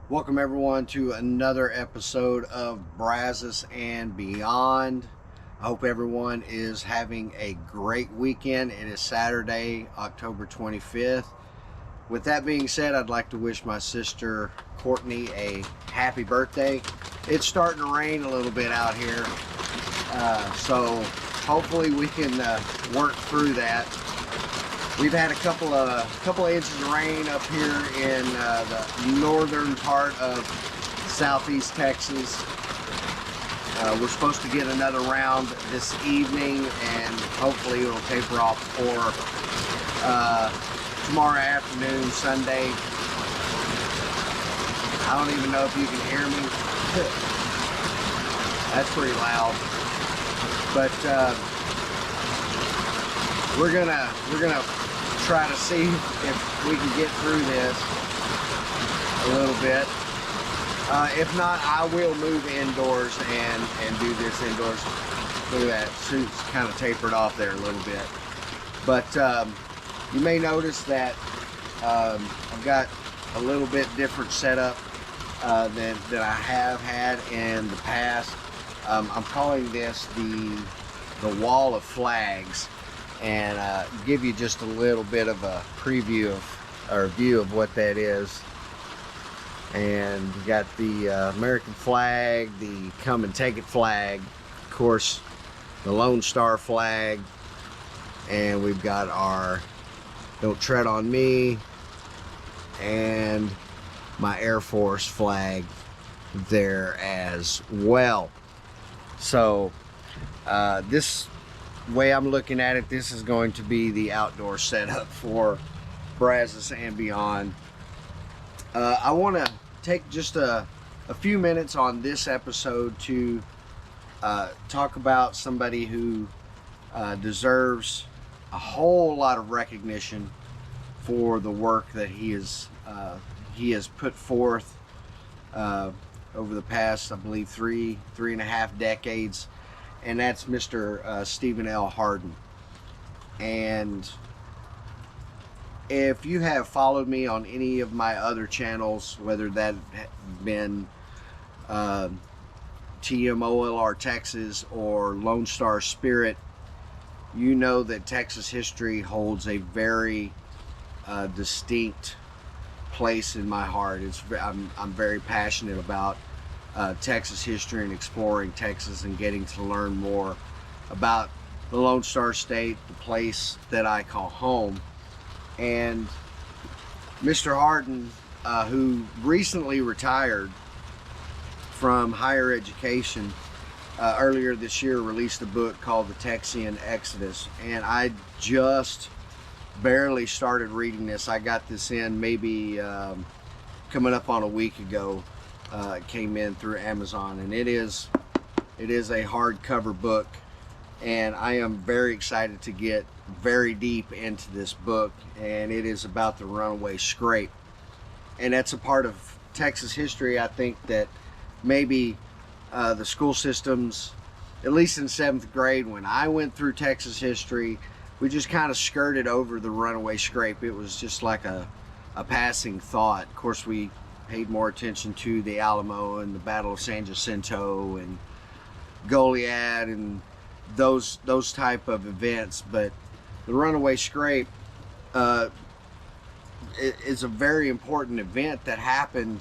Welcome everyone to another episode of Brazos and Beyond. I hope everyone is having a great weekend. It is Saturday, October 25th. With that being said, I'd like to wish my sister Courtney a happy birthday. It's starting to rain a little bit out here, so hopefully we can work through that. We've had a couple of inches of rain up here in the northern part of southeast Texas. We're supposed to get another round this evening, and hopefully it'll taper off for tomorrow afternoon, Sunday. I don't even know if you can hear me. That's pretty loud, but we're gonna try to see if we can get through this a little bit. If not, I will move indoors and do this indoors. Look at that, suit's kind of tapered off there a little bit. But you may notice that I've got a little bit different setup than I have had in the past. I'm calling this the wall of flags, and give you just a little bit of a preview of, or view of what that is. And you got the American flag, the come and take it flag, of course the Lone Star flag, and we've got our don't tread on me and my Air Force flag there as well. So this way I'm looking at it, this is going to be the outdoor setup for Brazos and Beyond. I want to take just a few minutes on this episode to talk about somebody who deserves a whole lot of recognition for the work that he has put forth over the past, I believe, three and a half decades. And that's Mr. Stephen L. Hardin. And if you have followed me on any of my other channels, whether that been TMOLR Texas or Lone Star Spirit, you know that Texas history holds a very distinct place in my heart. I'm very passionate about Texas history and exploring Texas and getting to learn more about the Lone Star State, the place that I call home. And Mr. Hardin, who recently retired from higher education, earlier this year released a book called the TEXIAN Exodus, and I just barely started reading this. I got this in maybe coming up on a week ago. It came in through Amazon, and it is a hardcover book, and I am very excited to get very deep into this book. And it is about the runaway scrape, and that's a part of Texas history. I think that maybe the school systems, at least in 7th grade when I went through Texas history, we just kind of skirted over the runaway scrape. It was just like a passing thought. Of course, we paid more attention to the Alamo and the Battle of San Jacinto and Goliad and those type of events, but the runaway scrape is a very important event that happened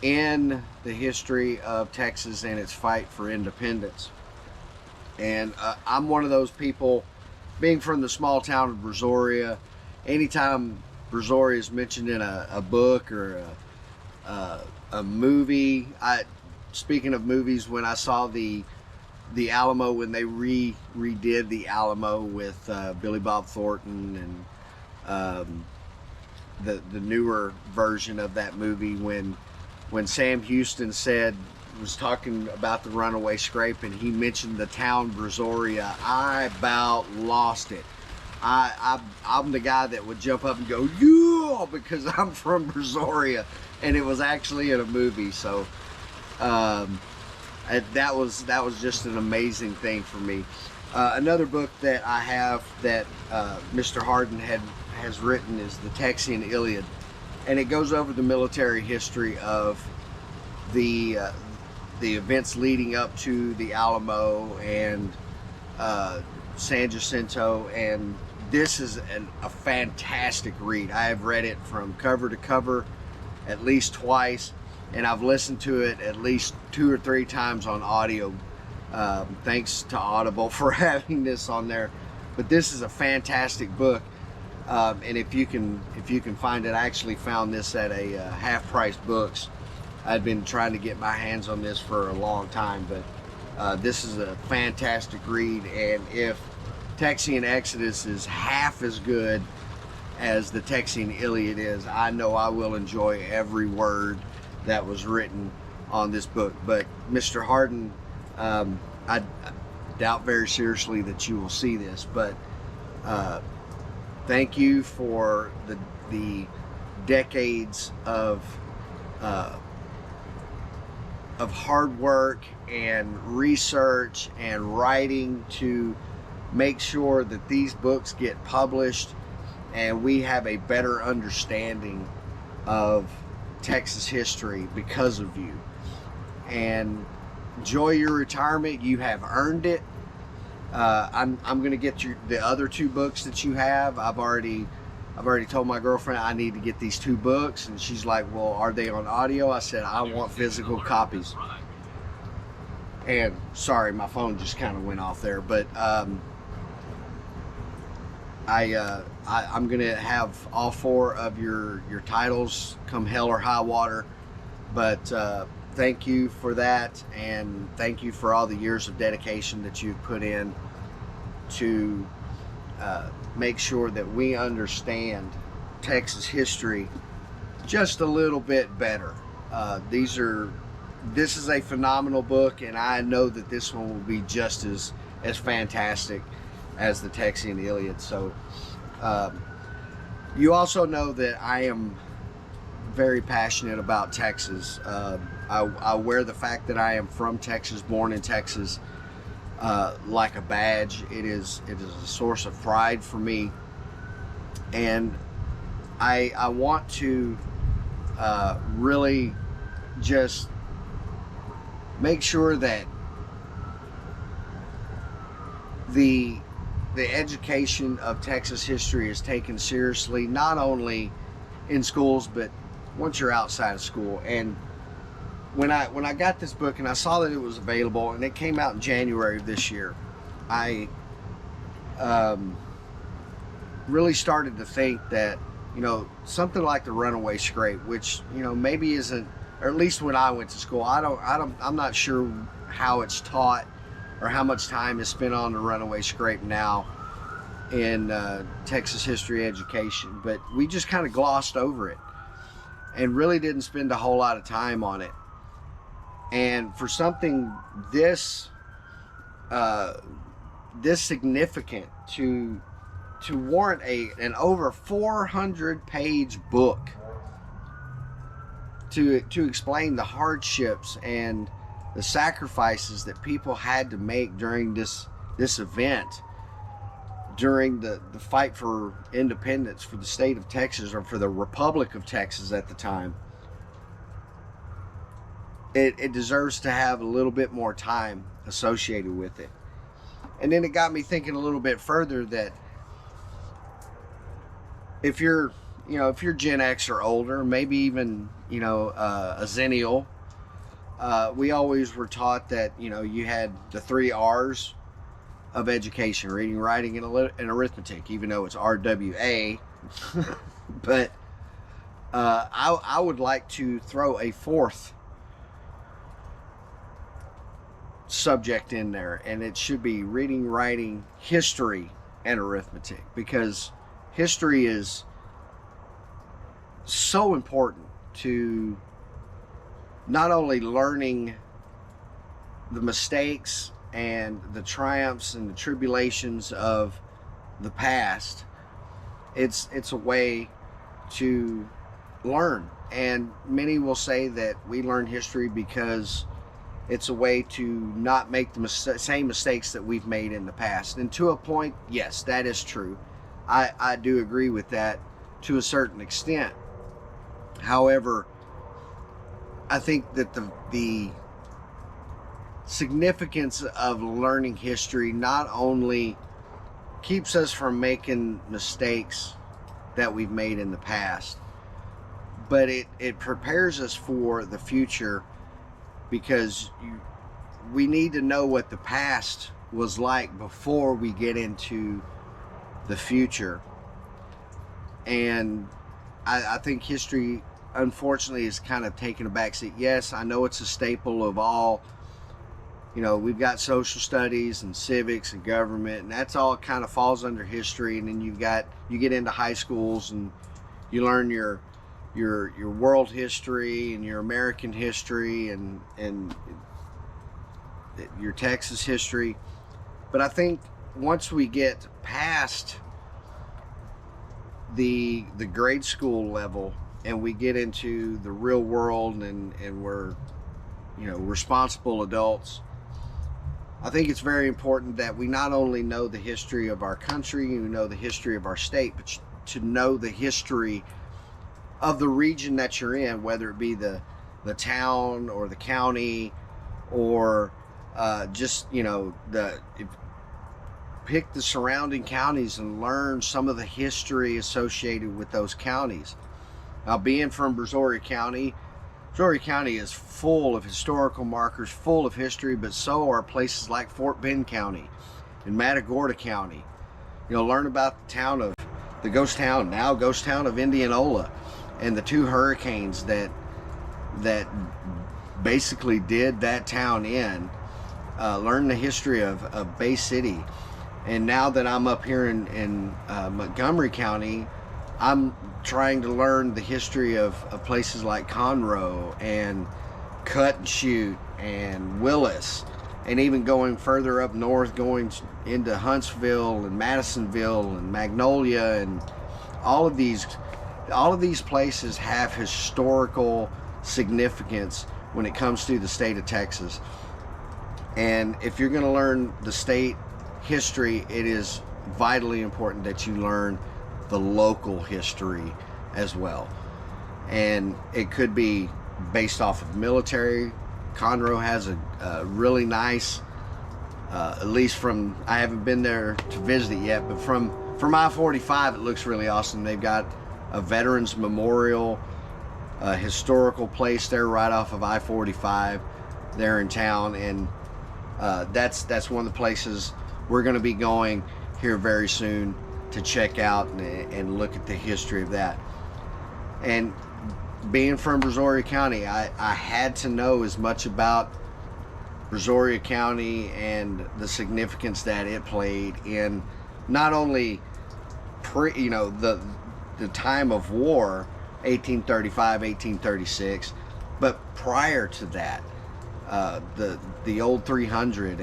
in the history of Texas and its fight for independence. And I'm one of those people, being from the small town of Brazoria. Anytime Brazoria is mentioned in a book or a movie, speaking of movies, when I saw the Alamo, when they redid the Alamo with Billy Bob Thornton, and the newer version of that movie, when Sam Houston was talking about the runaway scrape and he mentioned the town Brazoria, I about lost it. I'm the guy that would jump up and go, yeah, because I'm from Brazoria, and it was actually in a movie. So that was just an amazing thing for me. Another book that I have that Mr. Hardin has written is the TEXIAN Iliad, and it goes over the military history of the events leading up to the Alamo and San Jacinto. And this is a fantastic read. I have read it from cover to cover at least twice, and I've listened to it at least 2 or 3 times on audio. Thanks to Audible for having this on there. But this is a fantastic book, and if you can find it, I actually found this at a half-price books. I'd been trying to get my hands on this for a long time, but this is a fantastic read. And if TEXIAN Exodus is half as good as the TEXIAN Iliad is, I know I will enjoy every word that was written on this book. But Mr. Hardin, I doubt very seriously that you will see this, but thank you for the decades of hard work and research and writing to make sure that these books get published and we have a better understanding of Texas history because of you. And enjoy your retirement. You have earned it. I'm going to get you the other 2 books that you have. I've already told my girlfriend I need to get these 2 books, and she's like, well, are they on audio? I said, I want physical copies. And sorry, my phone just kind of went off there, but I'm going to have all 4 of your titles come hell or high water. But thank you for that, and thank you for all the years of dedication that you've put in to make sure that we understand Texas history just a little bit better. This is a phenomenal book, and I know that this one will be just as fantastic as the TEXIAN Iliad. So you also know that I am very passionate about Texas. I wear the fact that I am from Texas, born in Texas, like a badge. It is a source of pride for me, and I want to really just make sure that the education of Texas history is taken seriously, not only in schools, but once you're outside of school. And when I got this book and I saw that it was available, and it came out in January of this year, I really started to think that, you know, something like the runaway scrape, which, you know, maybe isn't, or at least when I went to school, I'm not sure how it's taught or how much time is spent on the runaway scrape now in Texas history education, but we just kind of glossed over it and really didn't spend a whole lot of time on it. And for something this significant to warrant an over 400-page book to explain the hardships and the sacrifices that people had to make during this event, during the fight for independence for the state of Texas, or for the Republic of Texas at the time, it deserves to have a little bit more time associated with it. And then it got me thinking a little bit further that if you're Gen X or older, maybe even, a Zennial, we always were taught that, you had the 3 R's of education: reading, writing, and arithmetic, even though it's RWA. But I would like to throw a 4th subject in there, and it should be reading, writing, history, and arithmetic, because history is so important to not only learning the mistakes and the triumphs and the tribulations of the past. It's a way to learn, and many will say that we learn history because it's a way to not make the same mistakes that we've made in the past. And to a point, yes, that is true. I do agree with that to a certain extent. However, I think that the significance of learning history not only keeps us from making mistakes that we've made in the past, but it prepares us for the future, because we need to know what the past was like before we get into the future. And I think history, unfortunately, is kind of taking a backseat. Yes, I know it's a staple of all, we've got social studies and civics and government, and that's all kind of falls under history. And then you get into high schools and you learn your world history and your American history and your Texas history. But I think once we get past the grade school level and we get into the real world and we're responsible adults, I think it's very important that we not only know the history of our country, we know the history of our state, but to know the history of the region that you're in, whether it be the town or the county, or pick the surrounding counties and learn some of the history associated with those counties. Now, being from Brazoria County is full of historical markers, full of history, but so are places like Fort Bend County and Matagorda County. Learn about the ghost town of Indianola, and the 2 hurricanes that basically did that town in. Learn the history of Bay City. And now that I'm up here in Montgomery County, I'm trying to learn the history of places like Conroe and Cut and Shoot and Willis, and even going further up north, going into Huntsville and Madisonville and Magnolia, and all of these places have historical significance when it comes to the state of Texas. And if you're going to learn the state history, it is vitally important that you learn the local history as well. And it could be based off of military. Conroe has a really nice, at least from, I haven't been there to visit it yet, but from I-45 it looks really awesome. They've got a veterans memorial, a historical place there right off of I-45 there in town, and that's one of the places we're going to be going here very soon to check out and look at the history of that. And being from Brazoria County, I had to know as much about Brazoria County and the significance that it played in not only the time of war, 1835, 1836, but prior to that, the old 300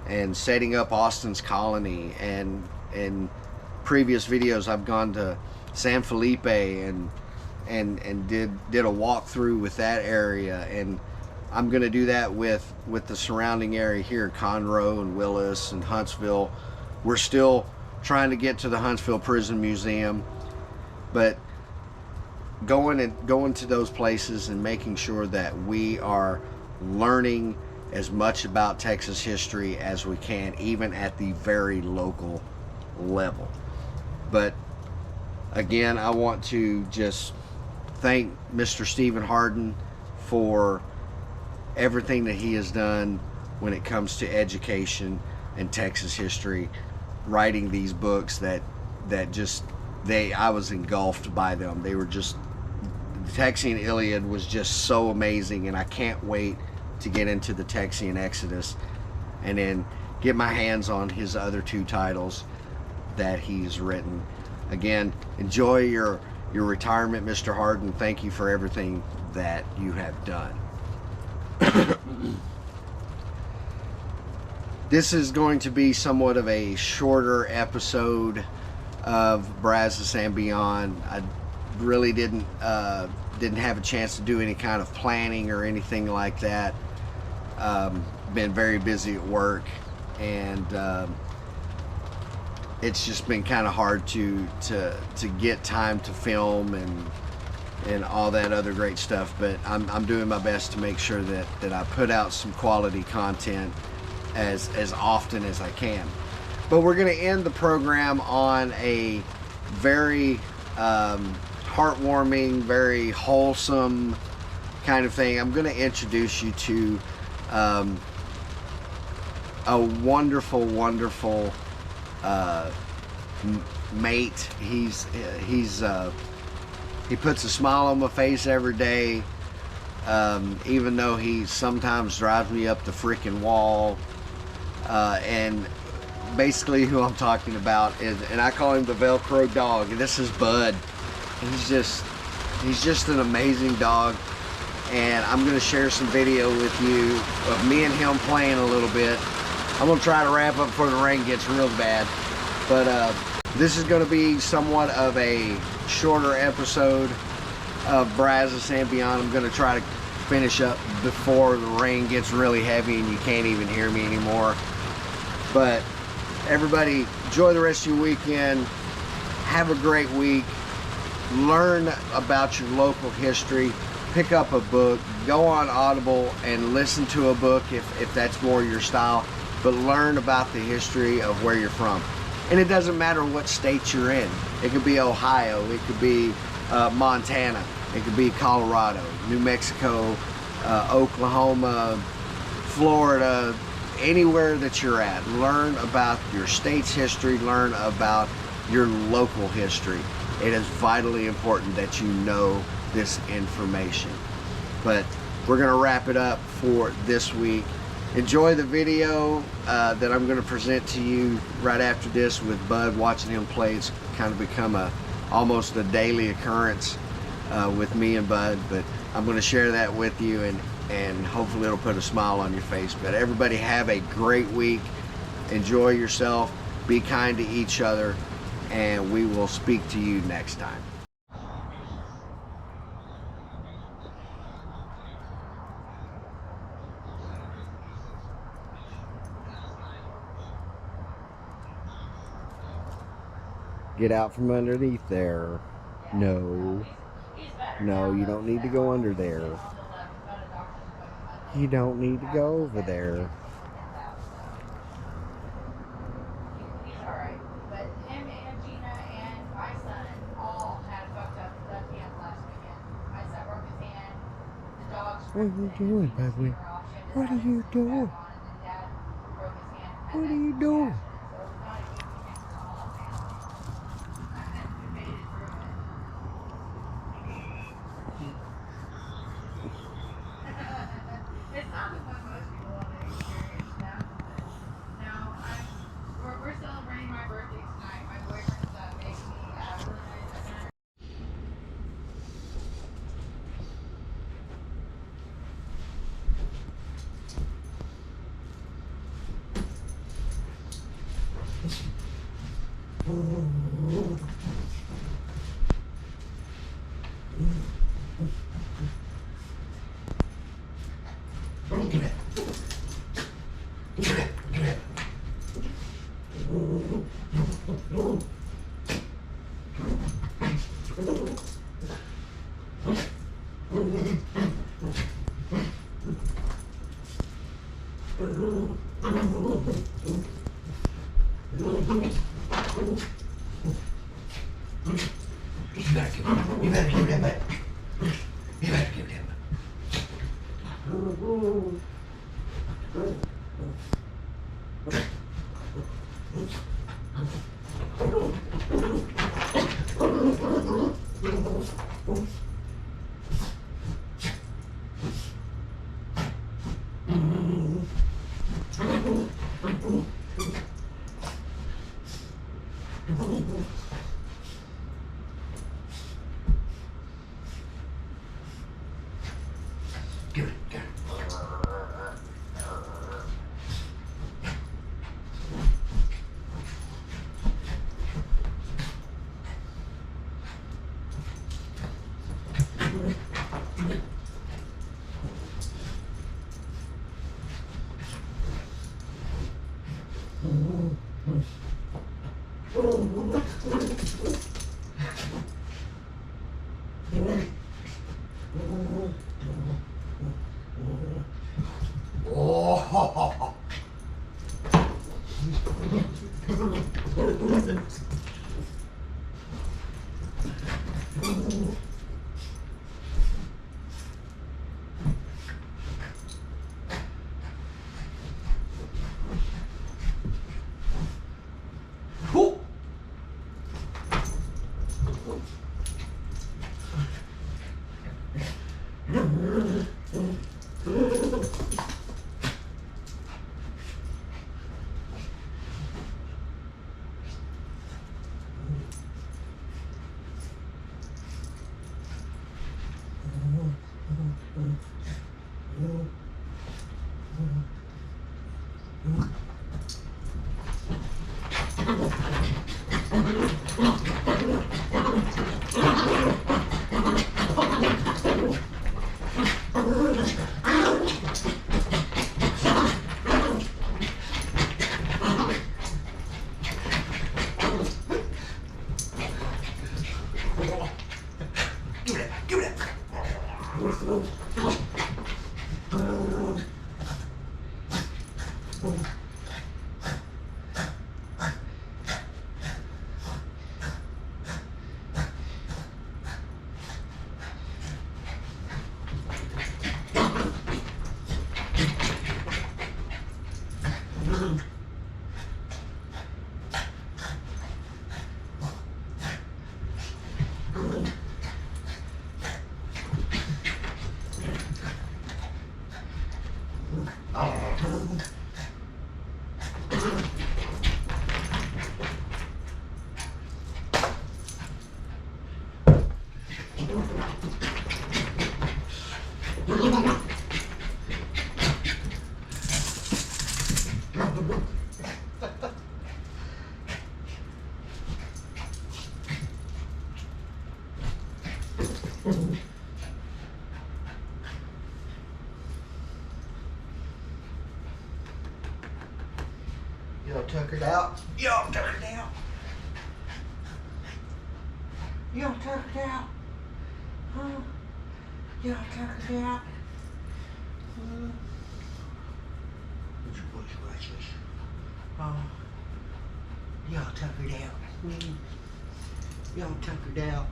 and setting up Austin's colony, and in previous videos I've gone to San Felipe and did a walkthrough with that area, and I'm going to do that with the surrounding area here, Conroe and Willis and Huntsville. We're still trying to get to the Huntsville Prison Museum, but going to those places and making sure that we are learning as much about Texas history as we can, even at the very local level. But again, I want to just thank Mr. Stephen Hardin for everything that he has done when it comes to education and Texas history, writing these books that I was engulfed by them. They were just, the TEXIAN Iliad was just so amazing, and I can't wait to get into the TEXIAN Exodus and then get my hands on his other 2 titles that he's written. Again, enjoy your retirement, Mr. Hardin. Thank you for everything that you have done. This is going to be somewhat of a shorter episode of Brazos and Beyond. I really didn't have a chance to do any kind of planning or anything like that. Been very busy at work, and it's just been kind of hard to get time to film and all that other great stuff. But I'm doing my best to make sure that I put out some quality content as often as I can. But we're going to end the program on a very heartwarming, very wholesome kind of thing. I'm going to introduce you to a wonderful mate. He puts a smile on my face every day, even though he sometimes drives me up the freaking wall. And basically who I'm talking about is, and I call him the Velcro Dog, and this is Bud. He's just an amazing dog, and I'm going to share some video with you of me and him playing a little bit. I'm going to try to wrap up before the rain gets real bad, but this is going to be somewhat of a shorter episode of Brazos and Beyond. I'm going to try to finish up before the rain gets really heavy and you can't even hear me anymore. But everybody, enjoy the rest of your weekend. Have a great week. Learn about your local history. Pick up a book. Go on Audible and listen to a book if that's more your style. But learn about the history of where you're from. And it doesn't matter what state you're in. It could be Ohio. It could be Montana. It could be Colorado, New Mexico, Oklahoma, Florida, anywhere that you're at. Learn about your state's history. Learn about your local history. It is vitally important that you know this information. But we're going to wrap it up for this week. Enjoy the video that I'm going to present to you right after this with Bud. Watching him play, it's kind of become almost a daily occurrence with me and Bud. But I'm going to share that with you, and hopefully it'll put a smile on your face. But everybody have a great week. Enjoy yourself. Be kind to each other. And we will speak to you next time. Get out from underneath there. No. No, you don't need to go under there. You don't need to go over there. What are you doing, baby? What are you doing? What are you doing? We're celebrating my birthday tonight. My boyfriend's making me really nice dinner. You better give him back. You better give him back. Give it, give it. Y'all tuckered out. Y'all tuckered out. Y'all tuckered out. Huh? Y'all tuckered out. What's your voice restless? Y'all tuckered out. Y'all tuckered out.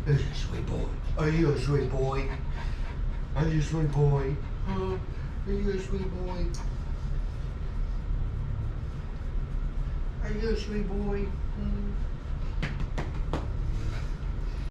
You're a sweet boy. Are you a sweet boy? Are you a sweet boy? Huh? Are you a sweet boy? Are you a sweet boy?